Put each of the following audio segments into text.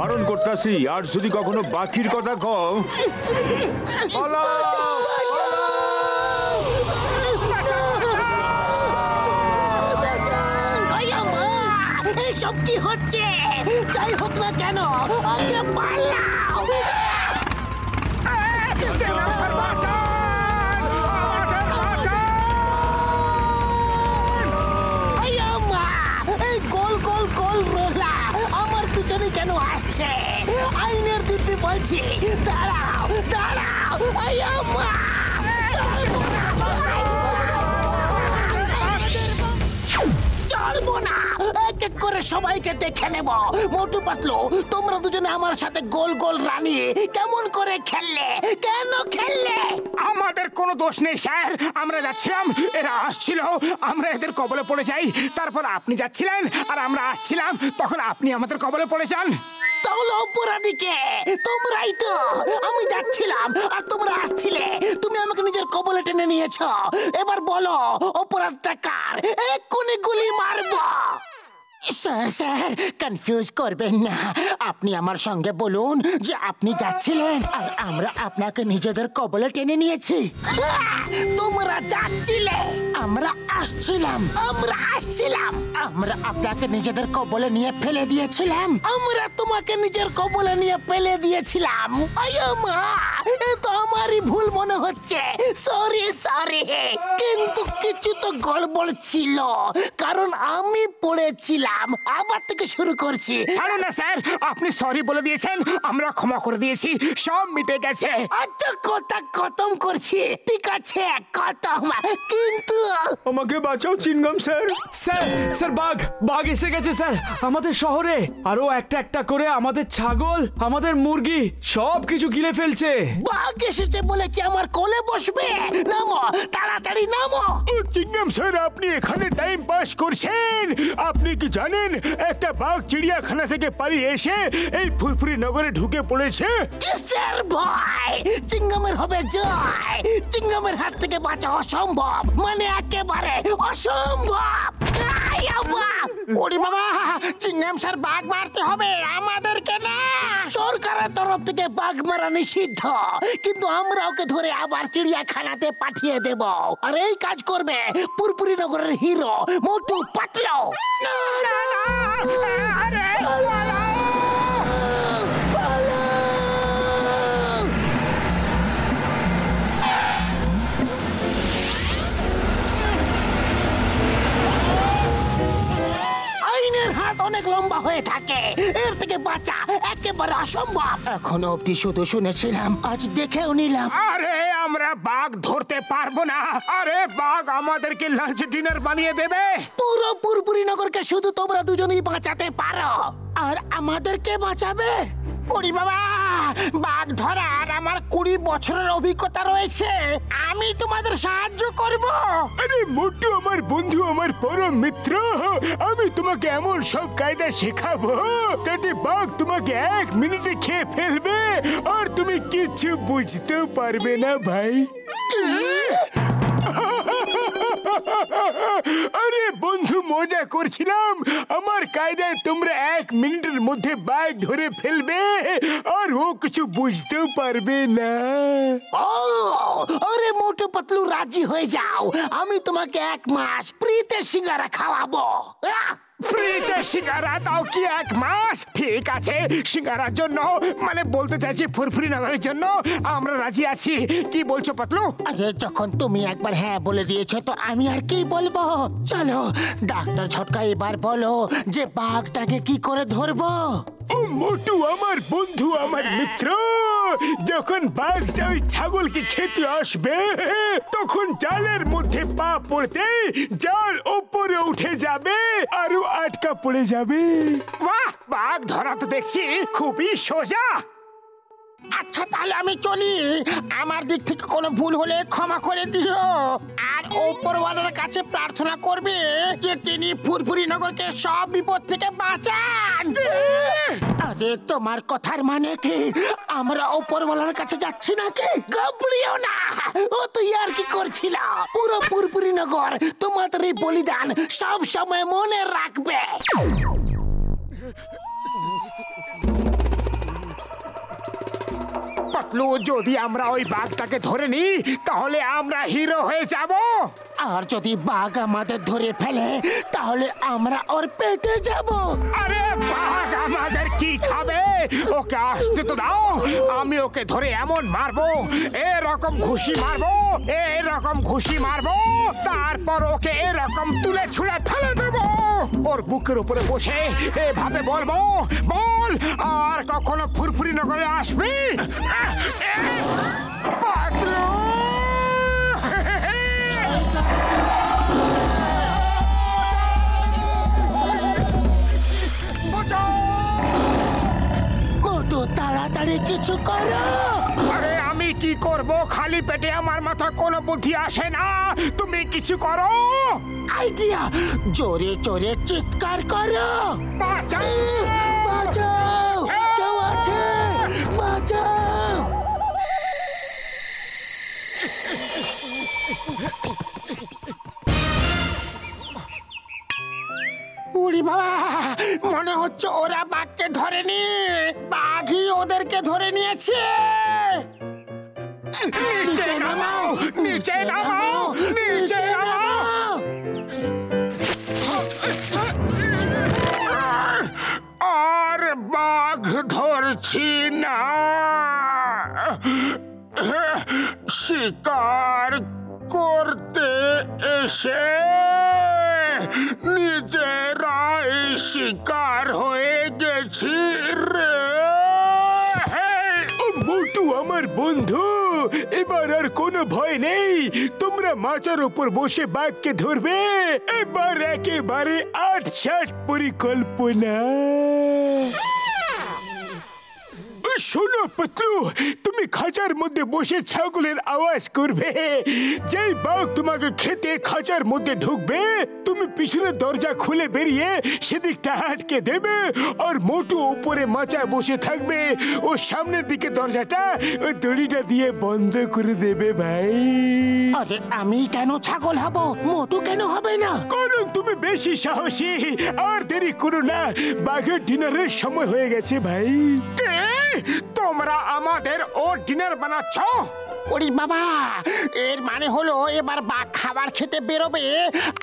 বারণ করতাছি, আর যদি কখনো বাকির কথা কও এসব কি হচ্ছে? যাই হোক না কেন, আগে পালাও। গোল গোল গোল রোলা আমার পিছনে কেন আসছে? আইনের দিব্যি বলছি, দাঁড়াও দাঁড়াও। চলবো না, এক এক করে সবাইকে দেখে নেব। মোটু পাতলু, তোমরা দুজনে আমার সাথে গোল গোল রানী কেমন করে খেললে? কেন খেললে? আমাদের কোনো দোষ নেই স্যার, আমরা যাচ্ছিলাম, এরা আসছিল, আমরা এদের কবলে পড়ে যাই। তারপর আপনি যাচ্ছিলেন আর আমরা আসছিলাম, তখন আপনি আমাদের কবলে পড়ে যান। তাহলে অপরাধীকে তোমরাই তো। আমি যাচ্ছিলাম আর তোমরা আসছিলে, তুমি আমাকে নিজের কবলে টেনে নিয়েছো। এবার বলো অপরাধটা কার? এক্ষুনি গুলি মারবো। স্যার স্যার, কনফিউজ করবেন না। আপনি আমার সঙ্গে বলুন যে আপনি যাচ্ছিলেন আর আমরা আপনাকে নিজেদের কবলে টেনে নিয়েছি। তোমরা যাচ্ছিলে, আমরা আসছিলাম। আমরা আসছিলাম, আমরা আপনাকে নিজেদের কবলে নিয়ে ফেলে দিয়েছিলাম। আমরা তোমাকে নিজের কবলে নিয়ে ফেলে দিয়েছিলাম। আয়ো মা, এ তো আমারই ভুল মনে হচ্ছে। সরি সরি, কিন্তু কিছু তো গড়বড় ছিল, কারণ আমি পড়েছিলাম। আবার থেকে শুরু করছি। ছাড়ুন না স্যার, আপনি সরি বলে দিয়েছেন, আমরা ক্ষমা করে দিয়েছি, সব মিটে গেছে। আচ্ছা, কথা খতম করছি, ঠিক আছে খতম, কিন্তু আমাকে বাঁচাও চিনগাম স্যার। স্যার স্যার, বাঘ বাঘ এসে গেছে স্যার আমাদের শহরে। আরো একটা একটা করে আমাদের ছাগল, আমাদের মুরগি সব কিছু গিলে ফেলছে। বাঘ এসেছে বলে কি আমার কোলে বসবে? নামো, তাড়াতাড়ি নামো। চিংগাম স্যার, আপনি এখানে টাইম পাস করছেন? আপনি কি জানেন একটা বাঘ চিড়িয়াখানা থেকে পালিয়ে এসে এই ফুরফুরি নগরে ঢুকে পড়েছে? কিসের ভয়? চিংগামের হবে জয়। চিংগামের হাত থেকে বাঁচা অসম্ভব, মানে একেবারে অসম্ভব। ওরে বাবা, চিংগাম স্যার, বাঘ মারতে হবে আমাদেরকে না। সরকারের তরফ থেকে বাঘ মারা নিষিদ্ধ, কিন্তু আমরা ওকে ধরে আবার চিড়িয়াখানাতে পাঠিয়ে দেব। আর এই কাজ করবে পুরপুরি নগরের হিরো মোটু পাতলু। আইনের হাত অনেক লম্বা হয়ে থাকে, এর থেকে বাঁচা একেবারে অসম্ভব। এখনো অব্দি শুধু শুনেছিলাম, আজ দেখেও নিলাম। আরে আমরা বাঘ ধরতে পারবো না। আরে বাঘ আমাদেরকে লাঞ্চ ডিনার বানিয়ে দেবে। পুরো পুরপুরি নগরকে শুধু তোমরা দুজনেই বাঁচাতে পারো, আর আমাদেরকে বাঁচাবে? ওরে বাবা, বাঘ ধরার আমার 20 বছরের অভিজ্ঞতা রয়েছে, আমি তোমাদের সাহায্য করব। আরে মোটু আমার বন্ধু, আমার পরম মিত্র, আমি তোমাকে এমন সব কায়দা শেখাবো যাতে বাঘ তোমাকে 1 মিনিটে খেয়ে ফেলবে আর তুমি কিছু বুঝতেও পারবে না ভাই। আরে বন্ধু, মজা করছিলাম। আমার কায়দায় তোমরা 1 মিনিটের মধ্যে বাঘ ধরে ফেলবে আর ও কিছু বুঝতেও পারবে না। আরে মোটু পাতলু, রাজি হয়ে যাও, আমি তোমাকে 1 মাস ফ্রিতে সিঙ্গারা খাওয়াবো। ফ্রিতে সিঙ্গারা দাও কি 1 মাস? ঠিক আছে, সিঙ্গারার জন্য, মানে বলতে চাইছি ফুরফুরি নগরের জন্য আমরা রাজি আছি। কি বলছো পাতলু? আরে যখন তুমি একবার হ্যাঁ বলে দিয়েছো তো আমি আর কি বলবো। চলো ডাক্তার ঝটকা, এবার বলো যে বাঘটাকে কি করে ধরবো। ও মোটু আমার বন্ধু, আমার মিত্র, যখন বাঘটা ওই ছাগলকে খেতে আসবে তখন জালের মধ্যে পা পড়তে জাল উপরে উঠে যাবে আর আটকা পড়ে যাবে। বাহ, বাঘ ধরা তো দেখছি খুবই সোজা। আচ্ছা তাহলে আমি চলি, আমার দিক থেকে কোনো ভুল হলে ক্ষমা করে দিও। আর উপরওয়ালার কাছে প্রার্থনা করবে যে তিনি ফুরফুরি নগরকে সব বিপদ থেকে বাঁচান। আরে তোমার কথার মানে কি আমরা উপরওয়ালার কাছে যাচ্ছি নাকি? ঘাবড়িও না, ও তুই আর কি করছিল। পুরো ফুরফুরি নগর তোমাদের এই বলিদান সব সময় মনে রাখবে। পাতলু, যদি আমরা ওই বাঘটাকে ধরে নিই তাহলে আমরা হিরো হয়ে যাব। আর যদি বাঘ আমাদের ধরে ফেলে তাহলে আমরা ওর পেটে যাব। আরে বাঘ আমাদের কি খাবে? ওকে আসতে তো দাও, আমি ওকে ধরে এমন মারবো, এরকম ঘুষি মারবো, এরকম ঘুষি মারবো, তারপর ওকে এরকম তুলে ছুঁড়ে ফেলে দেবো। ওর বুকের উপরে বসে এভাবে বলবো, বল আর কখনো ফুরফুরি নগরে আসবি? পাতলু! কত তাড়াতাড়ি কিছু করো। আরে আমি কি করব? খালি পেটে আমার মাথা কোনো বুদ্ধি আসে না। তুমি কিছু করো। আইডিয়া, জোরে জোরে চিৎকার করো। বাঁচাও! বাঁচাও! কেউ আছে? বাঁচাও! উড়ি বাবা, মনে হচ্ছে ওরা বাঘকে ধরেনি, বাঘই ওদেরকে ধরে নিয়েছে। নিচে নামাও! নিচে নামাও! নিচে নামাও! আর বাঘ ধরছি না। শিকার করতে এসে নিজেরাই শিকার হয়ে গেছি রে। মোটু আমার বন্ধু, এবার আর কোনো ভয় নেই। তোমরা মাচার উপর বসে বাঘকে ধরবে। এবার একেবারে ৮-৬ পরিকল্পনা। শোনো পাতলু, তুমি খাঁচার মধ্যে বসে ছাগলের আওয়াজ করবে। যেই বাঘ তোমাকে খেতে খাঁচার মধ্যে ঢুকবে, তুমি পিছনের দরজা খুলে বেরিয়ে সেদিকটা আটকে দেবে। আর মোটু উপরে মাচায় বসে থাকবে, ও সামনের দিকে দরজাটা ওই দড়িটা দিয়ে বন্ধ করে দেবে ভাই। আরে আমি কেন ছাগল হব? মোটু কেন হবে না? কারণ তুমি বেশি সাহসী। আর দেরি করো না, বাঘের ডিনারের সময় হয়ে গেছে ভাই। কে? তোমরা আমাদের ওর ডিনার বানাচ্ছ? ওরে বাবা, এর মানে হলো এবার বাঘ খাবার খেতে বেরোবে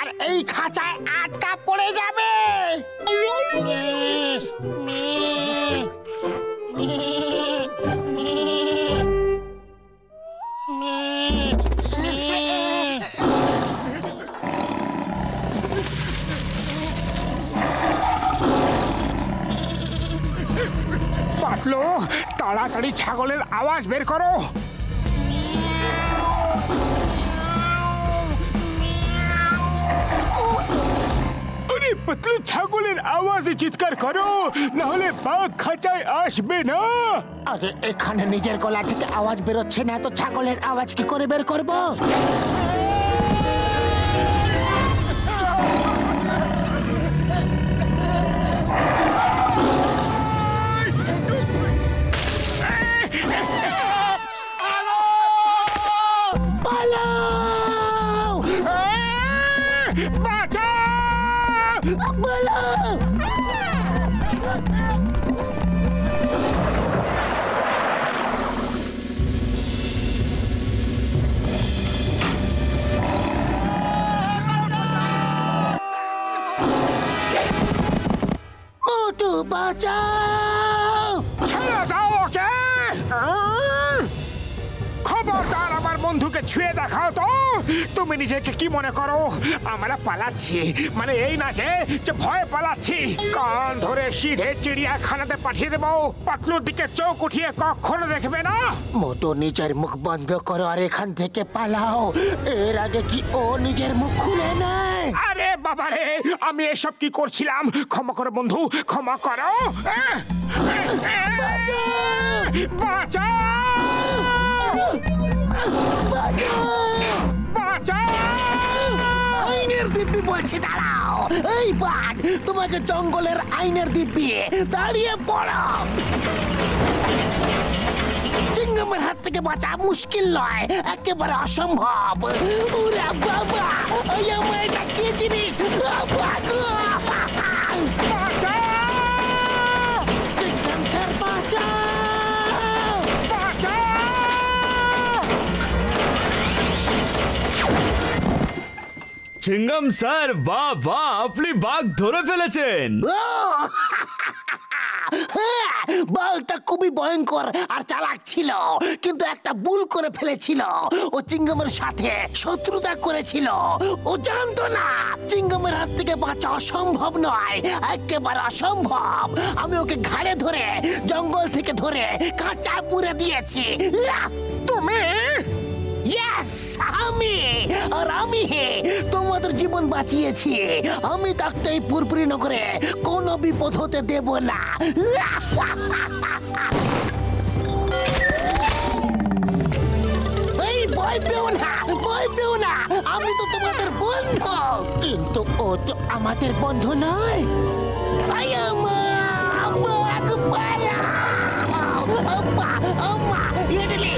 আর এই খাঁচায় আটকা পড়ে যাবে। পাতলু, তাড়াতাড়ি ছাগলের আওয়াজ বের করো। আরে পাতলু, ছাগলের আওয়াজে চিৎকার করো, না হলে বাঘ খাঁচায় আসবে না। আরে এখানে নিজের গলা থেকে আওয়াজ বেরোচ্ছে না, তো ছাগলের আওয়াজ কি করে বের করবো? মোটু বাঁচাও! ছেড়ে দাও ওকে! খবরদার আমার বন্ধুকে ছুঁয়ে দেখাও তো। তুমি নিজেকে কি মনে করো আমরা পালাচ্ছি? মানে এই না যে ভয় পালাচ্ছি। কান ধরে সিধে চিড়িয়াখানাতে পাঠিয়ে দেবো। পাতলুর দিকে চোখ উঠিয়ে কখনো দেখবে না। মোটু নিজের মুখ বন্ধ করো আর এখান থেকে পালাও। এর আগে কি ও নিজের মুখ খুলে নেয়? আরে বাবা রে, আমি এসব কি করছিলাম? ক্ষমা করো বন্ধু, ক্ষমা করো। বাঁচাও! আইনের দিব্যি বলছি, দাঁড়াও। এই বাঘ, তোমাকে জঙ্গলের আইনের দিব্যি, দাঁড়িয়ে পড়ো। সিংহের হাত থেকে বাঁচা মুশকিল নয়, একেবারে অসম্ভব। ওরে বাবা, ওই আমার এটা কি জিনিস? চিঙ্গাম স্যার, বাহ বাহ, আপনি বাঘ ধরে ফেলেছেন। হ্যাঁ, বাঘটা খুবই ভয়ঙ্কর আর চালাক ছিল, কিন্তু একটা ভুল করে ফেলেছিল। ও চিঙ্গামের সাথে শত্রুতা করেছিল। ও জানতো না চিঙ্গামের হাত থেকে বাঁচা অসম্ভব নয়, একেবারে অসম্ভব। আমি ওকে ঘাড়ে ধরে জঙ্গল থেকে ধরে কাঁচা পুড়ে দিয়েছি। তুমি ইয়েস, আমি তোমাদের জীবন বাঁচিয়েছি। আমি তাকে এই পুরপুরি নগরে কোনো বিপদ হতে দেব না। এই ভয় পেও না, ভয় পেও না, আমি তো তোমাদের বন্ধু। কিন্তু ও তো আমাদের বন্ধু নয়। ইডলি